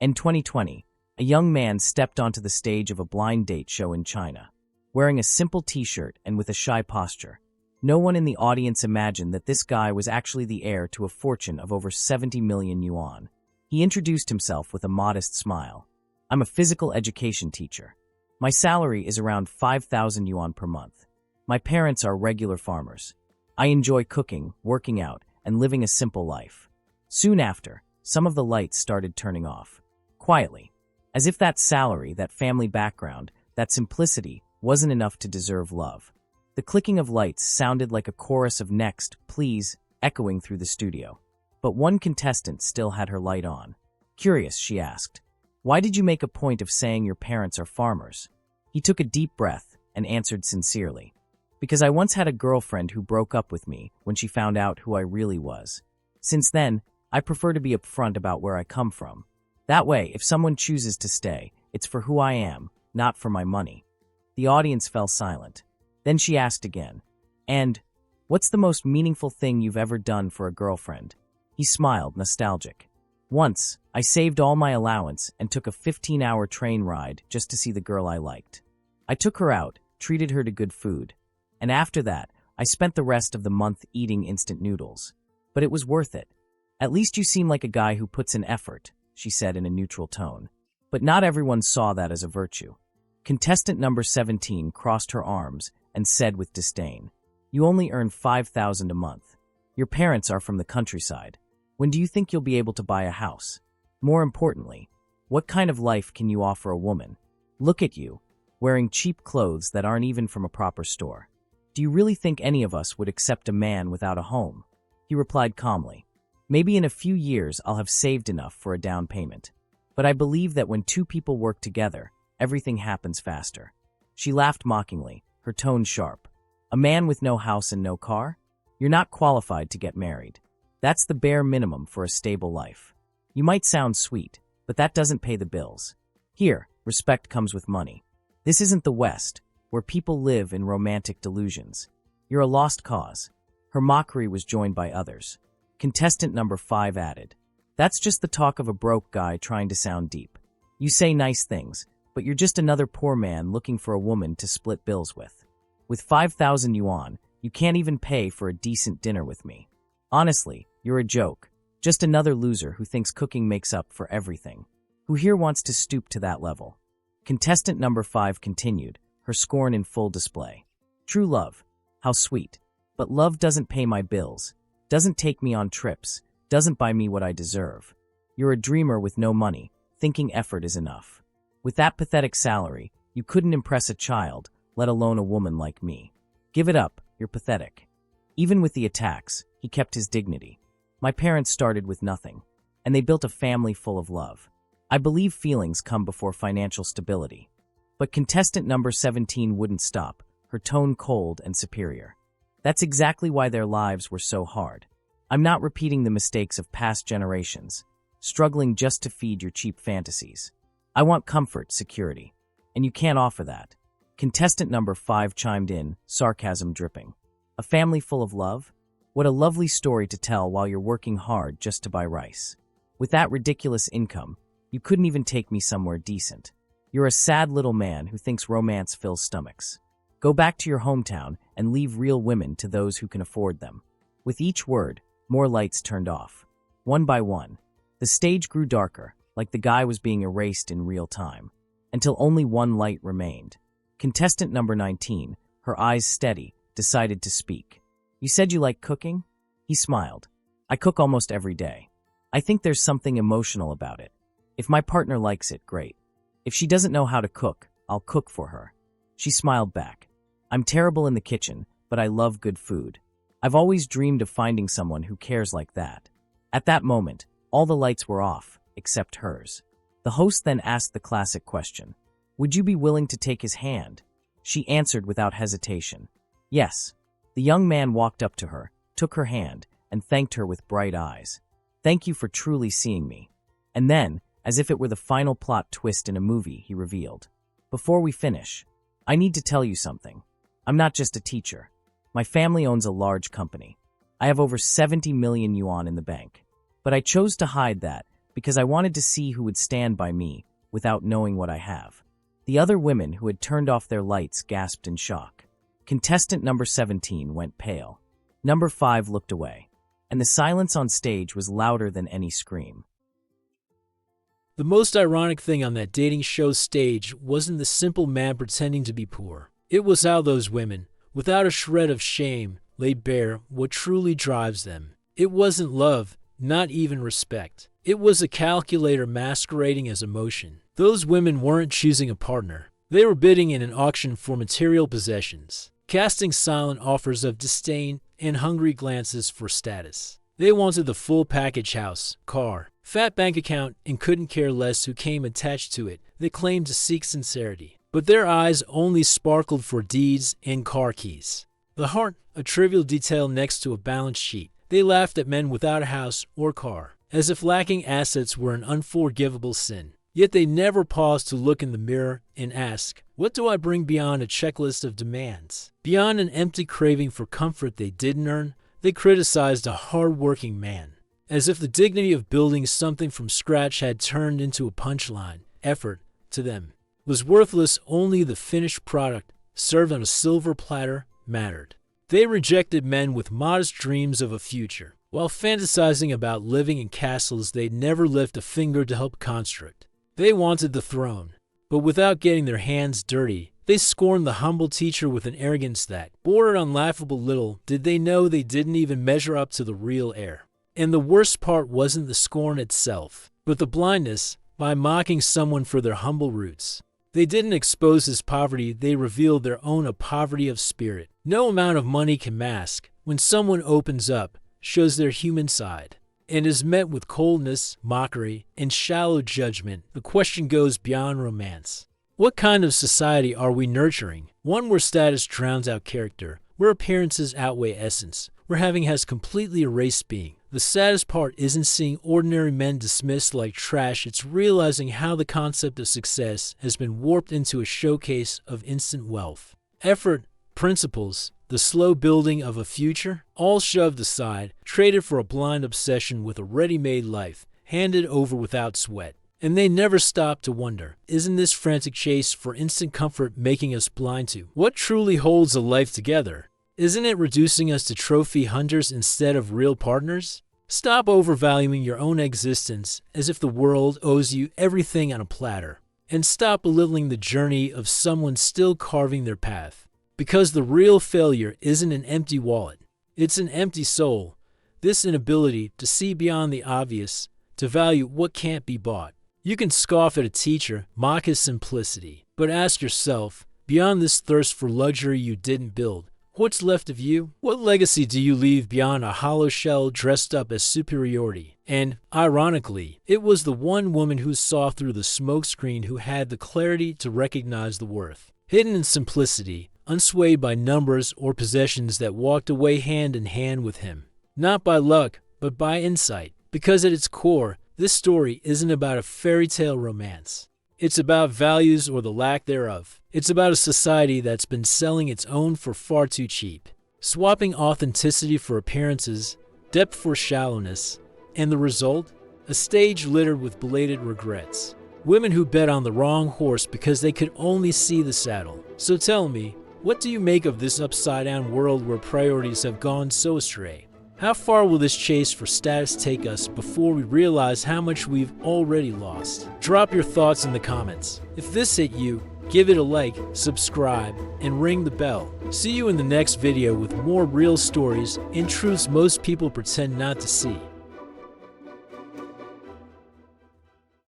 In 2020, a young man stepped onto the stage of a blind date show in China, wearing a simple t-shirt and with a shy posture. No one in the audience imagined that this guy was actually the heir to a fortune of over 70 million yuan. He introduced himself with a modest smile. "I'm a physical education teacher. My salary is around 5,000 yuan per month. My parents are regular farmers. I enjoy cooking, working out, and living a simple life." Soon after, some of the lights started turning off. Quietly. As if that salary, that family background, that simplicity wasn't enough to deserve love. The clicking of lights sounded like a chorus of "next, please," echoing through the studio. But one contestant still had her light on. Curious, she asked, "Why did you make a point of saying your parents are farmers?" He took a deep breath and answered sincerely, "Because I once had a girlfriend who broke up with me when she found out who I really was. Since then, I prefer to be upfront about where I come from. That way, if someone chooses to stay, it's for who I am, not for my money." The audience fell silent. Then she asked again, "And what's the most meaningful thing you've ever done for a girlfriend?" He smiled, nostalgic. "Once, I saved all my allowance and took a 15-hour train ride just to see the girl I liked. I took her out, treated her to good food, and after that, I spent the rest of the month eating instant noodles. But it was worth it. At least you seem like a guy who puts in effort," she said in a neutral tone. But not everyone saw that as a virtue. Contestant number 17 crossed her arms and said with disdain, "You only earn 5,000 a month. Your parents are from the countryside. When do you think you'll be able to buy a house? More importantly, what kind of life can you offer a woman? Look at you, wearing cheap clothes that aren't even from a proper store. Do you really think any of us would accept a man without a home?" He replied calmly, "Maybe in a few years I'll have saved enough for a down payment. But I believe that when two people work together, everything happens faster." She laughed mockingly, her tone sharp. "A man with no house and no car? You're not qualified to get married. That's the bare minimum for a stable life. You might sound sweet, but that doesn't pay the bills. Here, respect comes with money. This isn't the West, where people live in romantic delusions. You're a lost cause." Her mockery was joined by others. Contestant number 5 added, "That's just the talk of a broke guy trying to sound deep. You say nice things, but you're just another poor man looking for a woman to split bills with. With 5,000 yuan, you can't even pay for a decent dinner with me. Honestly, you're a joke. Just another loser who thinks cooking makes up for everything. Who here wants to stoop to that level?" Contestant number 5 continued, her scorn in full display. "True love. How sweet. But love doesn't pay my bills, doesn't take me on trips, doesn't buy me what I deserve. You're a dreamer with no money, thinking effort is enough. With that pathetic salary, you couldn't impress a child, let alone a woman like me. Give it up, you're pathetic." Even with the attacks, he kept his dignity. "My parents started with nothing, and they built a family full of love. I believe feelings come before financial stability." But contestant number 17 wouldn't stop, her tone cold and superior. "That's exactly why their lives were so hard. I'm not repeating the mistakes of past generations, struggling just to feed your cheap fantasies. I want comfort, security, and you can't offer that." Contestant number 5 chimed in, sarcasm dripping. "A family full of love? What a lovely story to tell while you're working hard just to buy rice. With that ridiculous income, you couldn't even take me somewhere decent. You're a sad little man who thinks romance fills stomachs. Go back to your hometown and leave real women to those who can afford them." With each word, more lights turned off. One by one, the stage grew darker, like the guy was being erased in real time, until only one light remained. Contestant number 19, her eyes steady, decided to speak. "You said you like cooking?" He smiled. "I cook almost every day. I think there's something emotional about it. If my partner likes it, great. If she doesn't know how to cook, I'll cook for her." She smiled back. "I'm terrible in the kitchen, but I love good food. I've always dreamed of finding someone who cares like that." At that moment, all the lights were off, except hers. The host then asked the classic question, "Would you be willing to take his hand?" She answered without hesitation, "Yes." The young man walked up to her, took her hand, and thanked her with bright eyes. "Thank you for truly seeing me." And then, as if it were the final plot twist in a movie, he revealed, "Before we finish, I need to tell you something. I'm not just a teacher. My family owns a large company. I have over 70 million yuan in the bank. But I chose to hide that because I wanted to see who would stand by me without knowing what I have. The other women who had turned off their lights gasped in shock. Contestant number 17 went pale. Number 5 looked away, and the silence on stage was louder than any scream. The most ironic thing on that dating show stage wasn't the simple man pretending to be poor. It was how those women, without a shred of shame, laid bare what truly drives them. It wasn't love, not even respect. It was a calculator masquerading as emotion. Those women weren't choosing a partner. They were bidding in an auction for material possessions, casting silent offers of disdain and hungry glances for status. They wanted the full package: house, car, fat bank account, and couldn't care less who came attached to it. They claimed to seek sincerity, but their eyes only sparkled for deeds and car keys. The heart, a trivial detail next to a balance sheet. They laughed at men without a house or car, as if lacking assets were an unforgivable sin. Yet they never paused to look in the mirror and ask, what do I bring beyond a checklist of demands? Beyond an empty craving for comfort they didn't earn, they criticized a hard-working man, as if the dignity of building something from scratch had turned into a punchline. Effort, to them, was worthless. Only the finished product, served on a silver platter, mattered. They rejected men with modest dreams of a future, while fantasizing about living in castles they'd never lift a finger to help construct. They wanted the throne, but without getting their hands dirty. They scorned the humble teacher with an arrogance that bordered on laughable. Little did they know they didn't even measure up to the real heir. And the worst part wasn't the scorn itself, but the blindness, by mocking someone for their humble roots. They didn't expose his poverty, they revealed their own poverty of spirit. No amount of money can mask when someone opens up, shows their human side, and is met with coldness, mockery, and shallow judgment. The question goes beyond romance. What kind of society are we nurturing? One where status drowns out character, where appearances outweigh essence, where having has completely erased being. The saddest part isn't seeing ordinary men dismissed like trash, it's realizing how the concept of success has been warped into a showcase of instant wealth. Effort, principles, the slow building of a future, all shoved aside, traded for a blind obsession with a ready-made life, handed over without sweat. And they never stopped to wonder, isn't this frantic chase for instant comfort making us blind to what truly holds a life together? Isn't it reducing us to trophy hunters instead of real partners? Stop overvaluing your own existence as if the world owes you everything on a platter. And stop belittling the journey of someone still carving their path. Because the real failure isn't an empty wallet, it's an empty soul. This inability to see beyond the obvious, to value what can't be bought. You can scoff at a teacher, mock his simplicity, but ask yourself, beyond this thirst for luxury you didn't build, what's left of you? What legacy do you leave beyond a hollow shell dressed up as superiority? And, ironically, it was the one woman who saw through the smokescreen who had the clarity to recognize the worth. Hidden in simplicity, unswayed by numbers or possessions that walked away hand in hand with him. Not by luck, but by insight. Because at its core, this story isn't about a fairy tale romance. It's about values or the lack thereof. It's about a society that's been selling its own for far too cheap, swapping authenticity for appearances, depth for shallowness, and the result? A stage littered with belated regrets. Women who bet on the wrong horse because they could only see the saddle. So tell me, what do you make of this upside-down world where priorities have gone so astray? How far will this chase for status take us before we realize how much we've already lost? Drop your thoughts in the comments. If this hit you, give it a like, subscribe, and ring the bell. See you in the next video with more real stories and truths most people pretend not to see.